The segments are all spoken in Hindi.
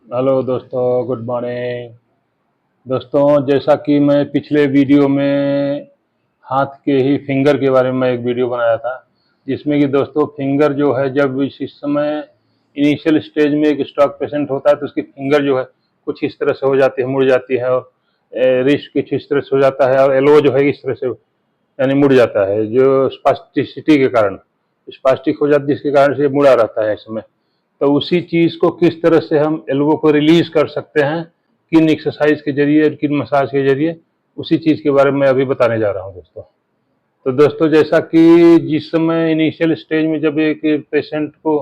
हेलो दोस्तों, गुड मॉर्निंग। दोस्तों, जैसा कि मैं पिछले वीडियो में हाथ के ही फिंगर के बारे में एक वीडियो बनाया था, जिसमें कि दोस्तों फिंगर जो है जब इस समय इनिशियल स्टेज में एक स्ट्रोक पेशेंट होता है तो उसकी फिंगर जो है कुछ इस तरह से हो जाती है, मुड़ जाती है, और रिस्ट कुछ इस तरह से हो जाता है, और एल्बो जो है इस तरह से यानी मुड़ जाता है, जो स्पास्टिसिटी के कारण स्पास्टिक हो जाती है, जिसके कारण से मुड़ा रहता है इसमें। तो उसी चीज़ को किस तरह से हम एल्बो को रिलीज कर सकते हैं, किन एक्सरसाइज के जरिए और किन मसाज के जरिए, उसी चीज़ के बारे में अभी बताने जा रहा हूँ दोस्तों। तो दोस्तों, जैसा कि जिस समय इनिशियल स्टेज में जब एक पेशेंट को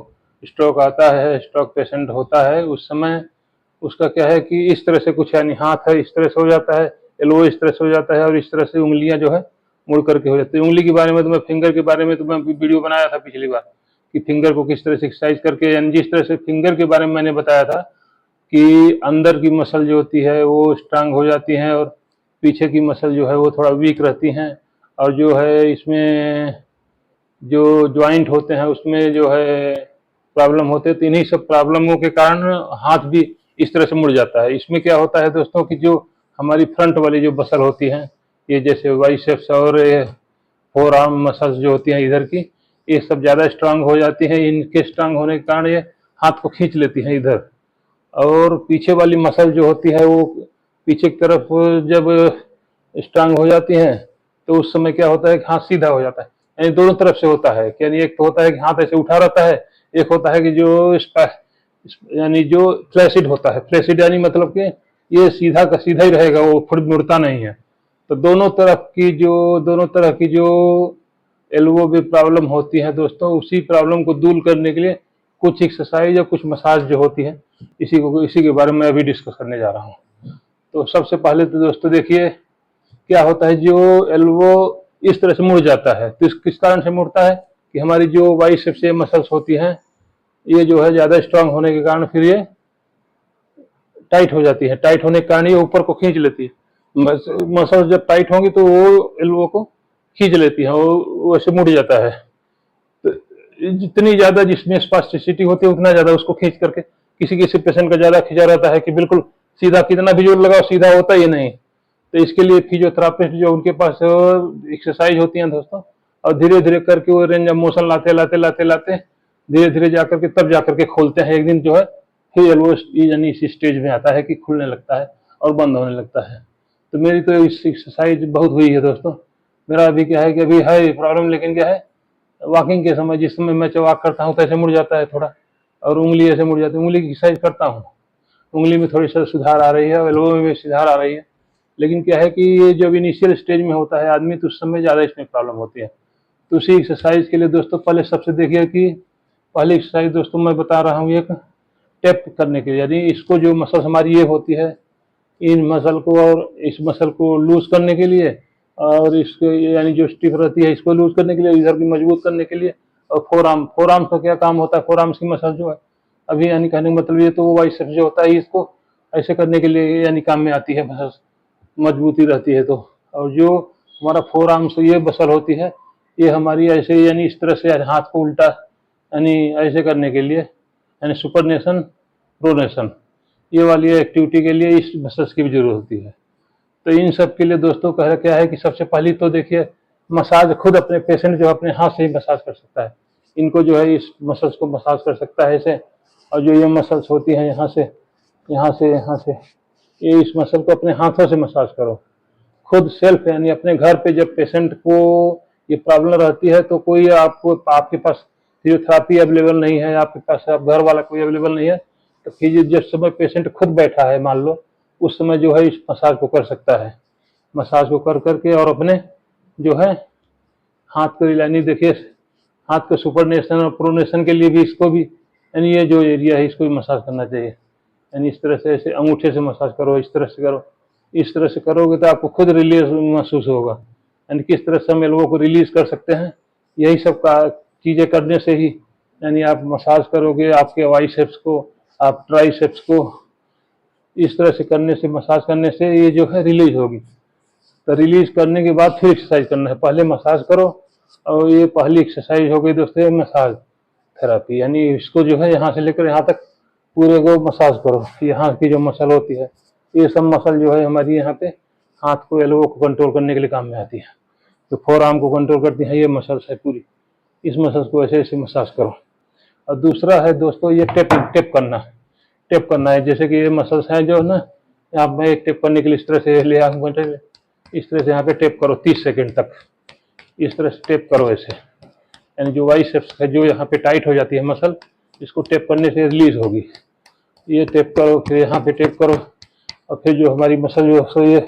स्ट्रोक आता है, स्ट्रोक पेशेंट होता है, उस समय उसका क्या है कि इस तरह से कुछ यानी हाथ है इस तरह से हो जाता है, एल्बो इस तरह से हो जाता है, और इस तरह से उंगलियां जो है मुड़ करके हो जाती है। उंगली के बारे में तो मैं फिंगर के बारे में तो मैं वीडियो बनाया था पिछली बार, कि फिंगर को किस तरह से एक्सरसाइज करके, यानी जिस तरह से फिंगर के बारे में मैंने बताया था कि अंदर की मसल जो होती है वो स्ट्रांग हो जाती हैं, और पीछे की मसल जो है वो थोड़ा वीक रहती हैं, और जो है इसमें जो ज्वाइंट होते हैं उसमें जो है प्रॉब्लम होते हैं। तो इन्हीं सब प्रॉब्लमों के कारण हाथ भी इस तरह से मुड़ जाता है। इसमें क्या होता है दोस्तों कि जो हमारी फ्रंट वाली जो मसल होती हैं, ये जैसे बाइसेप्स और फोर आर्म मसल्स जो होती हैं इधर की, ये सब ज़्यादा स्ट्रांग हो जाती हैं। इनके स्ट्रांग होने के कारण ये हाथ को खींच लेती हैं इधर, और पीछे वाली मसल जो होती है वो पीछे की तरफ जब स्ट्रांग हो जाती है तो उस समय क्या होता है कि हाथ सीधा हो जाता है। यानी दोनों तरफ से होता है, यानी एक तो होता है कि हाथ ऐसे उठा रहता है, एक होता है कि जो यानी जो फ्लैसिड होता है। फ्लैसिड यानी मतलब कि ये सीधा का सीधा ही रहेगा, वो फिर मुड़ता नहीं है। तो दोनों तरह की जो एल्बो में प्रॉब्लम होती है दोस्तों, उसी प्रॉब्लम को दूर करने के लिए कुछ एक्सरसाइज या कुछ मसाज जो होती है, इसी के बारे में अभी डिस्कस करने जा रहा हूँ। तो सबसे पहले तो दोस्तों देखिए, क्या होता है जो एल्बो इस तरह से मुड़ जाता है तो किस कारण से मुड़ता है कि हमारी जो बाइसेप्स मसल्स होती हैं, ये जो है ज़्यादा स्ट्रांग होने के कारण फिर ये टाइट हो जाती है। टाइट होने के कारण ये ऊपर को खींच लेती है। मसल्स जब टाइट होंगी तो वो एल्बो को खींच लेती है, वो वैसे मुड़ जाता है। तो जितनी ज़्यादा जिसमें स्पास्टिसिटी होती है उतना ज़्यादा उसको खींच करके, किसी किसी पेशेंट का ज़्यादा खींचा रहता है कि बिल्कुल सीधा, कितना भी जोर लगाओ सीधा होता ही नहीं। तो इसके लिए फिजियोथेरापिस्ट जो उनके पास एक्सरसाइज होती हैं दोस्तों, और धीरे धीरे करके वो रेंज ऑफ मोशन लाते लाते लाते लाते धीरे धीरे जाकर के तब जाकर के खोलते हैं। एक दिन जो है फिर एल्बो यानी इस स्टेज में आता है कि खुलने लगता है और बंद होने लगता है। तो मेरी तो इस एक्सरसाइज बहुत हुई है दोस्तों। मेरा अभी क्या है कि अभी है प्रॉब्लम, लेकिन क्या है, वॉकिंग के समय जिस समय मैं वॉक करता हूँ तो ऐसे मुड़ जाता है थोड़ा, और उंगली ऐसे मुड़ जाती है। उंगली की एक्सरसाइज करता हूँ, उंगली में थोड़ी सा सुधार आ रही है, एल्बो में भी सुधार आ रही है। लेकिन क्या है कि ये जब इनिशियल स्टेज में होता है आदमी तो उस समय ज़्यादा इसमें प्रॉब्लम होती है। तो उसी एक्सरसाइज के लिए दोस्तों पहले सबसे देखिए कि पहली एक्सरसाइज दोस्तों मैं बता रहा हूँ एक टैप करने के लिए, यानी इसको जो मसल हमारी ये होती है, इन मसल को और इस मसल को लूज करने के लिए, और इसको यानी जो स्टिफ रहती है इसको लूज करने के लिए, इधर की मजबूत करने के लिए। और फोर आर्म का क्या काम होता है, फोर आर्म्स की मसल जो है अभी, यानी कहने का मतलब ये तो वो बाइसेप्स जो होता है इसको ऐसे करने के लिए यानी काम में आती है मसल, मजबूती रहती है तो। और जो हमारा फोर आर्म से ये मसल होती है, ये हमारी ऐसे यानी इस तरह से हाथ को उल्टा यानी ऐसे करने के लिए, यानी सुपरनेशन, प्रोनेशन, ये वाली एक्टिविटी के लिए इस मसल्स की भी जरूरत होती है। तो इन सब के लिए दोस्तों कह क्या है कि सबसे पहली तो देखिए, मसाज खुद अपने पेशेंट जो अपने हाथ से ही मसाज कर सकता है। इनको जो है इस मसल्स को मसाज कर सकता है ऐसे। और जो ये मसल्स होती हैं यहाँ से, यहाँ से, यहाँ से, ये इस मसल को अपने हाथों से मसाज करो खुद सेल्फ, यानी अपने घर पे। जब पेशेंट को ये प्रॉब्लम रहती है तो कोई आपको, आपके पास फिजियोथेरापी अवेलेबल नहीं है, आपके पास आप घर वाला कोई अवेलेबल नहीं है, तो फिजियो जब समय पेशेंट खुद बैठा है मान लो, उस समय जो है इस मसाज को कर सकता है। मसाज को कर करके और अपने जो है हाथ को यानी देखिए, हाथ के सुपरनेशन और प्रोनेशन के लिए भी इसको भी, यानी ये जो एरिया है इसको भी मसाज करना चाहिए। यानी इस तरह से ऐसे अंगूठे से मसाज करो, इस तरह से करो। इस तरह से करोगे तो आपको खुद रिलीज महसूस होगा। यानी किस तरह से हम एल्बो को रिलीज कर सकते हैं, यही सब का चीज़ें करने से ही, यानी आप मसाज करोगे आपके बाइसेप्स को, आप ट्राइसेप्स को, इस तरह से करने से, मसाज करने से ये जो है रिलीज होगी। तो रिलीज करने के बाद फिर एक्सरसाइज करना है। पहले मसाज करो, और ये पहली एक्सरसाइज हो गई दोस्तों मसाज थेरापी, यानी इसको जो है यहाँ से लेकर यहाँ तक पूरे को मसाज करो। यहाँ की जो मसल होती है, ये सब मसल जो है हमारी यहाँ पे हाथ को, एल्बो को कंट्रोल करने के लिए काम में आती है। जो फोर आर्म को कंट्रोल करती है ये मसल्स है पूरी, इस मसल्स को ऐसे ऐसे मसाज करो। और दूसरा है दोस्तों ये टेप करना। टेप करना है, जैसे कि ये मसल्स हैं जो है ना, यहाँ मैं एक टेप करने के लिए इस तरह से ले आऊँ, इस तरह से यहाँ पे टेप करो 30 सेकंड तक। इस तरह से टेप करो ऐसे, यानी जो बाइसेप्स है जो यहाँ पे टाइट हो जाती है मसल, इसको टेप करने से रिलीज होगी। ये टेप करो, फिर यहाँ पे टेप करो, और फिर जो हमारी मसल जो सो ये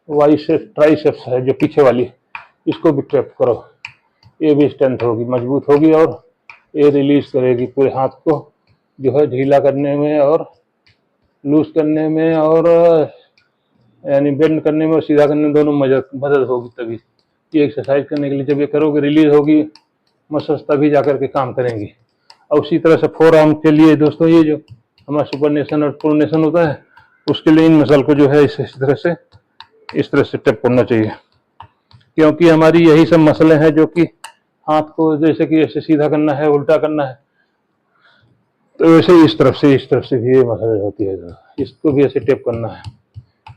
बाइसेप्स ट्राइसेप्स है जो पीछे वाली, इसको भी टेप करो। ये भी स्ट्रेंथ होगी, मजबूत होगी, और ये रिलीज करेगी पूरे हाथ को जो है ढीला करने में और लूज करने में, और यानी बेंड करने में और सीधा करने में दोनों मदद होगी। तभी ये एक्सरसाइज करने के लिए जब ये करोगे रिलीज होगी मसल्स, तभी जाकर के काम करेंगी। और उसी तरह से फोर आर्म के लिए दोस्तों ये जो हमारा सुपरनेशन और प्रोनेशन होता है, उसके लिए इन मसल को जो है इस तरह से टेप करना चाहिए, क्योंकि हमारी यही सब मसलें हैं जो कि हाथ को जैसे कि ऐसे सीधा करना है, उल्टा करना है, तो वैसे इस तरफ से भी ये मसल होती है, इसको भी ऐसे टेप करना है।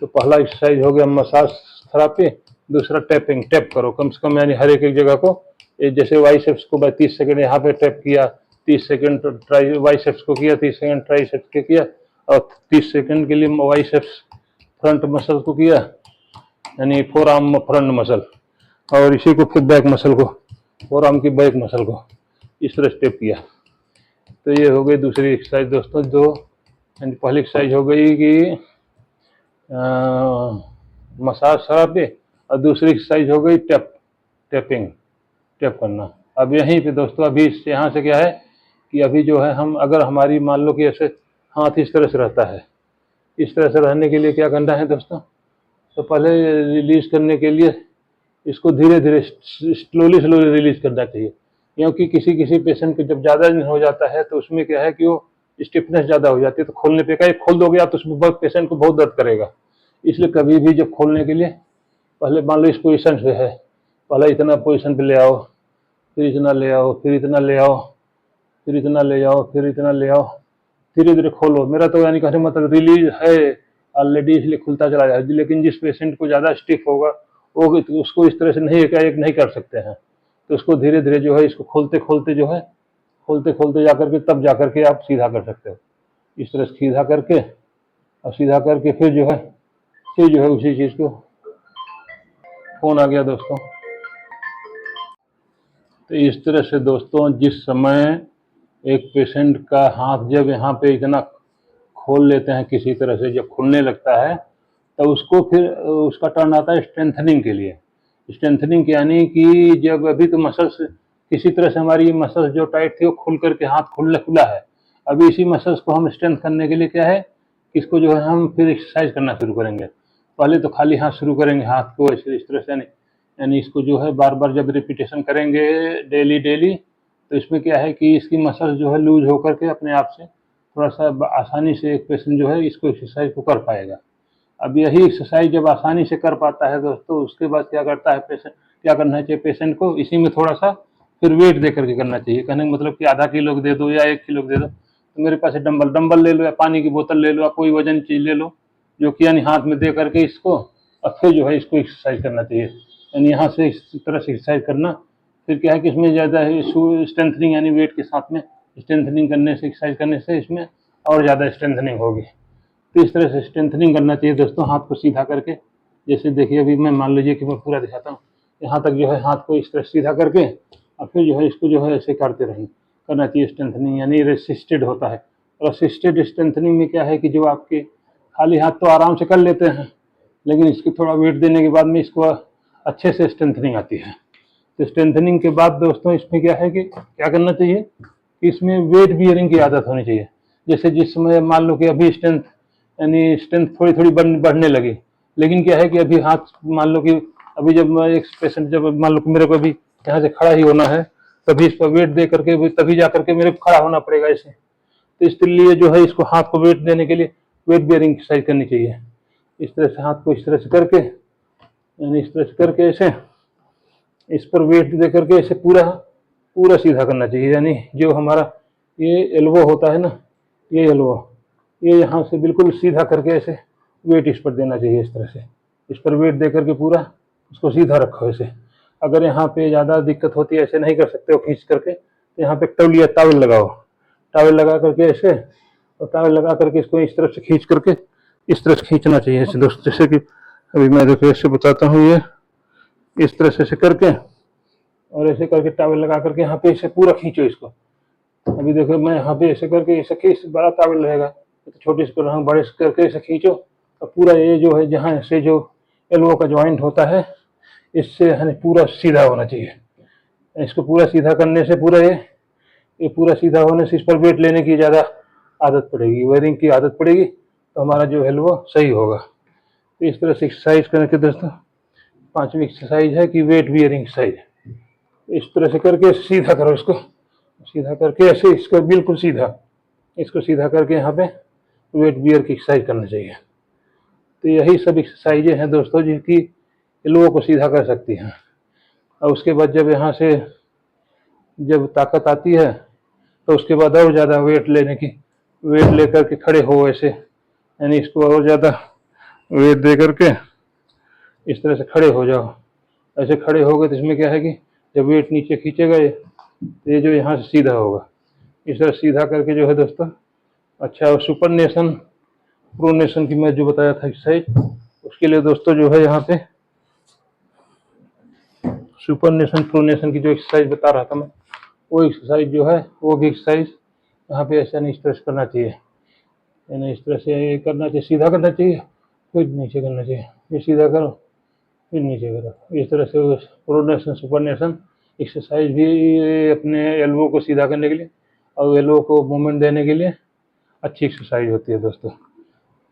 तो पहला एक्सरसाइज हो गया मसाज थेरापी, दूसरा टेपिंग। टेप करो कम से कम, यानी हर एक जगह को, जैसे बाइसेप्स को 30 सेकंड यहाँ पे टेप किया, 30 सेकंड ट्राई बाइसेप्स को किया, 30 सेकंड ट्राइसेप्स के किया, और 30 सेकंड के लिए बाइसेप्स फ्रंट मसल को किया, यानी फोर आर्म फ्रंट मसल, और इसी को फिर बैक मसल को, फोर आर्म की बैक मसल को इस तरह स्टेप किया। तो ये हो गई दूसरी एक्सरसाइज दोस्तों। दो, पहली एक्सरसाइज हो गई कि मसाज थेरापी, और दूसरी एक्सरसाइज हो गई टेपिंग, टेप करना। अब यहीं पे दोस्तों अभी यहाँ से क्या है कि अभी जो है हम, अगर हमारी मान लो कि ऐसे हाथ इस तरह से रहता है, इस तरह से रहने के लिए क्या करना है दोस्तों, तो पहले रिलीज करने के लिए इसको धीरे धीरे स्लोली रिलीज करना चाहिए, क्योंकि किसी पेशेंट को जब ज़्यादा दिन हो जाता है तो उसमें क्या है कि वो स्टिफनेस ज़्यादा हो जाती है, तो खोलने पे का खोल दोगे आप तो उसमें बहुत पेशेंट को बहुत दर्द करेगा। इसलिए कभी भी जब खोलने के लिए पहले मान लो इस पोजीशन पे है, पहले इतना पोजीशन पे ले आओ, फिर इतना ले आओ, फिर इतना ले आओ, फिर इतना ले जाओ, फिर इतना ले आओ, धीरे धीरे खोलो। मेरा तो यानी कहने मतलब रिलीज है ऑलरेडी, इसलिए खुलता चला जाए। लेकिन जिस पेशेंट को ज़्यादा स्टिफ होगा वो उसको इस तरह से नहीं एकाएक नहीं कर सकते हैं, तो उसको धीरे धीरे जो है इसको खोलते खोलते जो है, खोलते खोलते जाकर के तब जाकर के आप सीधा कर सकते हो। इस तरह से सीधा करके, और सीधा करके फिर जो है उसी चीज़ को, फोन आ गया दोस्तों। तो इस तरह से दोस्तों जिस समय एक पेशेंट का हाथ जब यहाँ पे इतना खोल लेते हैं किसी तरह से, जब खुलने लगता है तो उसको फिर उसका टर्न आता है स्ट्रेंथनिंग के लिए। स्ट्रेंथनिंग यानी कि जब अभी तो मसल्स किसी तरह से, हमारी मसल्स जो टाइट थी वो खुल करके हाथ खुला है, अभी इसी मसल्स को हम स्ट्रेंथ करने के लिए क्या है, इसको जो है हम फिर एक्सरसाइज करना शुरू करेंगे। पहले तो खाली हाथ शुरू करेंगे, हाथ को ऐसे इस तरह से, यानी इसको जो है बार बार जब रिपीटेशन करेंगे डेली, तो इसमें क्या है कि इसकी मसल जो है लूज होकर के अपने आप से थोड़ा सा आसानी से एक पेशेंट जो है इसको एक्सरसाइज को कर पाएगा। अब यही एक्सरसाइज जब आसानी से कर पाता है दोस्तों, उसके बाद क्या करता है पेशेंट, क्या करना चाहिए पेशेंट को, इसी में थोड़ा सा फिर वेट दे करके करना चाहिए। कहने का मतलब कि आधा किलो दे दो या 1 किलो दे दो, तो मेरे पास डंबल ले लो, या पानी की बोतल ले लो, या कोई वजन चीज़ ले लो, जो कि यानी हाथ में दे करके इसको, और फिर जो है इसको एक्सरसाइज करना चाहिए। यानी यहाँ से इस तरह से एक्सरसाइज करना, फिर क्या है कि इसमें ज़्यादा स्ट्रेंथनिंग, यानी वेट के साथ में स्ट्रेंथनिंग करने से, एक्सरसाइज करने से इसमें और ज़्यादा स्ट्रेंथनिंग होगी। तो इस तरह से स्ट्रेंथनिंग करना चाहिए दोस्तों, हाथ को सीधा करके। जैसे देखिए अभी मैं मान लीजिए कि मैं पूरा दिखाता हूँ, यहाँ तक जो है हाथ को इस तरह सीधा करके, और फिर जो है इसको जो है ऐसे करते रहें, करना चाहिए स्ट्रेंथनिंग, यानी रेसिस्टेड होता है। और असिस्टेड स्ट्रेंथनिंग में क्या है कि जो आपके खाली हाथ तो आराम से कर लेते हैं, लेकिन इसकी थोड़ा वेट देने के बाद में इसको अच्छे से स्ट्रेंथनिंग आती है। तो स्ट्रेंथनिंग के बाद दोस्तों इसमें क्या है कि क्या करना चाहिए कि इसमें वेट बियरिंग की आदत होनी चाहिए। जैसे जिस समय मान लो कि अभी स्ट्रेंथ, यानी स्ट्रेंथ थोड़ी थोड़ी बढ़ने लगी, लेकिन क्या है कि अभी हाथ मान लो कि अभी जब मैं एक पेशेंट, जब मान लो कि मेरे को अभी यहाँ से खड़ा ही होना है, तभी इस पर वेट दे करके तभी जा करके मेरे को खड़ा होना पड़ेगा ऐसे। तो इसके लिए जो है इसको हाथ को वेट देने के लिए वेट बियरिंग एक्सरसाइज करनी चाहिए। इस तरह से हाथ को इस तरह से करके, यानी इस तरह से करके ऐसे इस पर वेट दे करके ऐसे पूरा पूरा सीधा करना चाहिए। यानी जो हमारा ये एल्बो होता है ना, ये एल्बो, ये यहाँ से बिल्कुल सीधा करके ऐसे वेट इस पर देना चाहिए, इस तरह से इस पर वेट दे करके पूरा उसको सीधा रखो ऐसे। अगर यहाँ पे ज़्यादा दिक्कत होती है, ऐसे नहीं कर सकते हो खींच करके, तो यहाँ पे तौलिया टॉवल लगाओ, टॉवल लगा करके ऐसे, और टॉवल लगा करके इसको इस तरफ से खींच करके इस तरह से खींचना चाहिए ऐसे दोस्त। जैसे कि अभी मैं देखो ऐसे बताता हूँ, ये इस तरह से ऐसे करके और ऐसे करके टॉवल लगा करके यहाँ पे ऐसे पूरा खींचो इसको। अभी देखो मैं यहाँ पे ऐसे करके ऐसे खींच, बड़ा टॉवल रहेगा तो छोटे से कर, बड़े से करके ऐसे खींचो, और पूरा ये जो है जहाँ से जो एल्बो का ज्वाइंट होता है, इससे हमें पूरा सीधा होना चाहिए। इसको पूरा सीधा करने से पूरा ये पूरा सीधा होने से इस पर वेट लेने की ज़्यादा आदत पड़ेगी, वेयरिंग की आदत पड़ेगी, तो हमारा जो एल्बो सही होगा। तो इस तरह से एक्सरसाइज करने के दोस्तों 5वीं एक्सरसाइज है कि वेट बियरिंग एक्सरसाइज। इस तरह से करके सीधा करो इसको, सीधा करके ऐसे इसको बिल्कुल सीधा, इसको सीधा करके यहाँ पे वेट बियर की एक्सरसाइज करना चाहिए। तो यही सब एक्सरसाइजें हैं दोस्तों जिनकी एल्बो को सीधा कर सकती हैं। और उसके बाद जब यहाँ से जब ताकत आती है तो उसके बाद और ज़्यादा वेट लेने की, वेट लेकर के खड़े हो ऐसे, यानी इसको और ज़्यादा वेट दे करके इस तरह से खड़े हो जाओ। ऐसे खड़े हो गए तो इसमें क्या है कि जब वेट नीचे खींचेगा ये जो यहाँ से सीधा होगा, इस तरह सीधा करके जो है दोस्तों अच्छा। और सुपरनेशन प्रोनेशन की मैं जो बताया था एक्सरसाइज, उसके लिए दोस्तों जो है यहाँ पे सुपरनेशन प्रोनेशन की जो एक्सरसाइज बता रहा था मैं, वो एक्सरसाइज जो है वो भी एक्सरसाइज यहाँ पे ऐसा नहीं इस तरह से करना चाहिए, यानी इस तरह से करना चाहिए, सीधा करना चाहिए फिर नीचे करना चाहिए, ये सीधा करो फिर नीचे करो। इस तरह से प्रोनेशन सुपरनेशन एक्सरसाइज भी अपने एल्बो को सीधा करने के लिए और एल्बो को मूवमेंट देने के लिए अच्छी एक्सरसाइज होती है दोस्तों।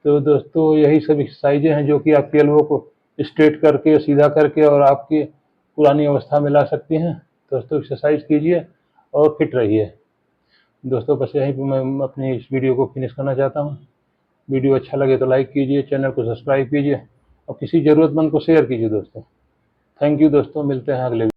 तो दोस्तों यही सब एक्सरसाइजें हैं जो कि आपके एल्बो को स्ट्रेट करके सीधा करके और आपकी पुरानी अवस्था में ला सकती हैं। दोस्तों एक्सरसाइज कीजिए और फिट रहिए दोस्तों। बस यहीं पर मैं अपनी इस वीडियो को फिनिश करना चाहता हूँ। वीडियो अच्छा लगे तो लाइक कीजिए, चैनल को सब्सक्राइब कीजिए और किसी ज़रूरतमंद को शेयर कीजिए दोस्तों। थैंक यू दोस्तों, मिलते हैं अगले